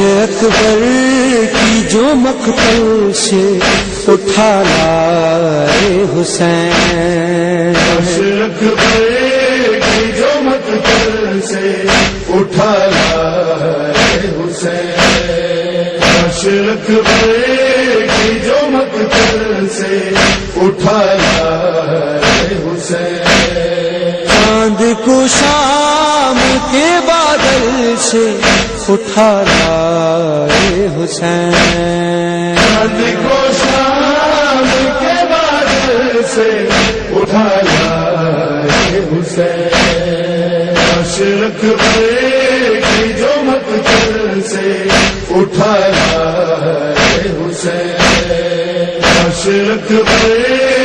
اکبر کی جو مقتل سے اٹھا لائے حسین، اکبر کی جو مقتل سے اٹھا لائے حسین، اکبر کی جو مقتل سے اٹھا لائے حسین، چاند کو شام کے بادل سے اٹھا لائے حسین، چاند کو شام کے بادل سے اٹھا لائے حسین، اکبر کی جو مقتل سے اٹھا لائے حسین، اکبر